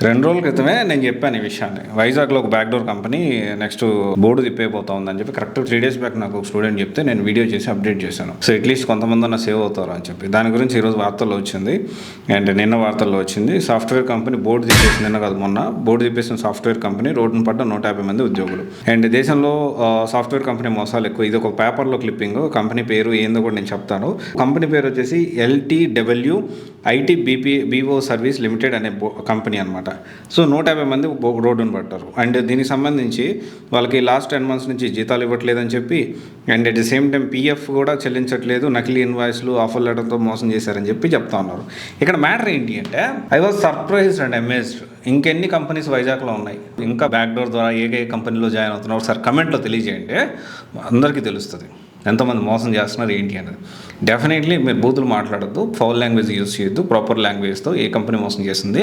2 రోజుల క్రితమే నేను చెప్పాను ఈ విషయాన్ని. వైజాగ్లో ఒక బ్యాక్డోర్ కంపెనీ నెక్స్ట్ బోర్డు తిప్పేపోతా ఉందని చెప్పి కరెక్ట్ 3 days బ్యాక్ నాకు ఒక స్టూడెంట్ చెప్తే నేను వీడియో చేసి అప్డేట్ చేశాను. సో అట్లీస్ట్ కొంతమంది అన్న సేవ్ అవుతారు అని చెప్పి దాని గురించి ఈరోజు వార్తల్లో వచ్చింది. అండ్ నిన్న వార్తల్లో వచ్చింది. సాఫ్ట్వేర్ కంపెనీ బోర్డు తిప్పేసి నిన్న కాదు మొన్న బోర్డు తిప్పేసిన సాఫ్ట్వేర్ కంపెనీ రోడ్డును పడ్డ 150 మంది ఉద్యోగులు. అండ్ దేశంలో సాఫ్ట్వేర్ కంపెనీ మోసాలు ఎక్కువ. ఇది ఒక పేపర్లో క్లిప్పింగ్. కంపెనీ పేరు ఏందో కూడా నేను చెప్తాను. కంపెనీ పేరు వచ్చేసి LTW IT BPO service limited అనే కంపెనీ అనమాట. సో 150 మంది రోడ్డును పట్టారు. అండ్ దీనికి సంబంధించి వాళ్ళకి లాస్ట్ 10 months నుంచి జీతాలు ఇవ్వట్లేదని చెప్పి and at the same time PF కూడా చెల్లించట్లేదు, నకిలీ ఇన్వాయిస్లు ఆఫర్ లెటర్తో మోసం చేశారని చెప్పి చెప్తా ఉన్నారు. ఇక్కడ మ్యాటర్ ఏంటి అంటే I was surprised and amazed. ఇంకెన్ని కంపెనీస్ వైజాగ్లో ఉన్నాయి, ఇంకా బ్యాక్డోర్ ద్వారా ఏ కంపెనీలో జాయిన్ అవుతున్నారు ఒకసారి కమెంట్లో తెలియజేయండి. అందరికీ తెలుస్తుంది ఎంతమంది మోసం చేస్తున్నారు ఏంటి అనేది. డెఫినెట్లీ మీరు బూతులు మాట్లాడద్దు, ఫౌల్ లాంగ్వేజ్ యూజ్ చేయొద్దు, ప్రాపర్ లాంగ్వేజ్తో ఏ కంపెనీ మోసం చేస్తుంది,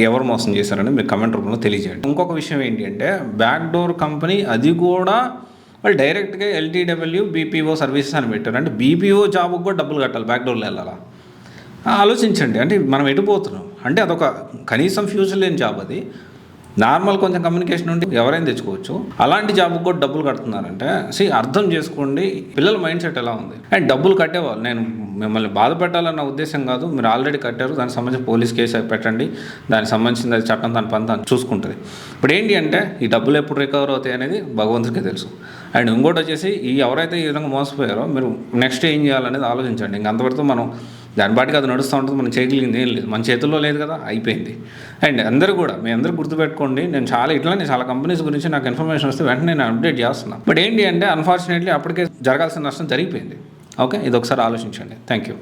ఎవరు మోసం చేశారని మీరు కమెంట్ రూపంలో తెలియజేయండి. ఇంకొక విషయం ఏంటి అంటే బ్యాక్డోర్ కంపెనీ అది కూడా వాళ్ళు డైరెక్ట్గా LTW BPO సర్వీసెస్ అని పెట్టారు. అంటే BPO జాబ్కి కూడా డబ్బులు కట్టాలి, బ్యాక్డోర్లో వెళ్ళాలా? ఆలోచించండి. అంటే మనం ఎటుపోతున్నాం అంటే అదొక కనీసం ఫ్యూచర్ లేని జాబ్. అది నార్మల్ కొంచెం కమ్యూనికేషన్ ఉండి ఎవరైనా తెచ్చుకోవచ్చు. అలాంటి జాబ్కి కూడా డబ్బులు కడుతున్నారంటే అర్థం చేసుకోండి పిల్లల మైండ్ సెట్ ఎలా ఉంది. అండ్ డబ్బులు కట్టేవాళ్ళు, నేను మిమ్మల్ని బాధ పెట్టాలన్న ఉద్దేశం కాదు. మీరు ఆల్రెడీ కట్టారు, దానికి సంబంధించి పోలీస్ కేసు పెట్టండి, దానికి సంబంధించిన చట్టం దాని పని దాన్ని చూసుకుంటుంది. ఇప్పుడు ఏంటి అంటే ఈ డబ్బులు ఎప్పుడు రికవర్ అవుతాయి అనేది భగవంతుడికి తెలుసు. అండ్ ఇంకోటి వచ్చేసి ఎవరైతే ఈ విధంగా మోసపోయారో మీరు నెక్స్ట్ ఏం చేయాలనేది ఆలోచించండి. ఇంక అంతవరకు మనం దాని బాటికి అది నడుస్తూ ఉంటుంది, మనం చేయగలిగింది ఏం లేదు, మన చేతుల్లో లేదు కదా, అయిపోయింది. అండ్ అందరూ కూడా మీ అందరూ గుర్తుపెట్టుకోండి, నేను చాలా కంపెనీస్ గురించి నాకు ఇన్ఫర్మేషన్ వస్తే వెంటనే నేను అప్డేట్ చేస్తున్నాను. బట్ ఏంటి అంటే అన్ఫార్చునేట్లీ అప్పటికే జరగాల్సిన నష్టం జరిగిపోయింది. ఓకే, ఇది ఒకసారి ఆలోచించండి. Thank you.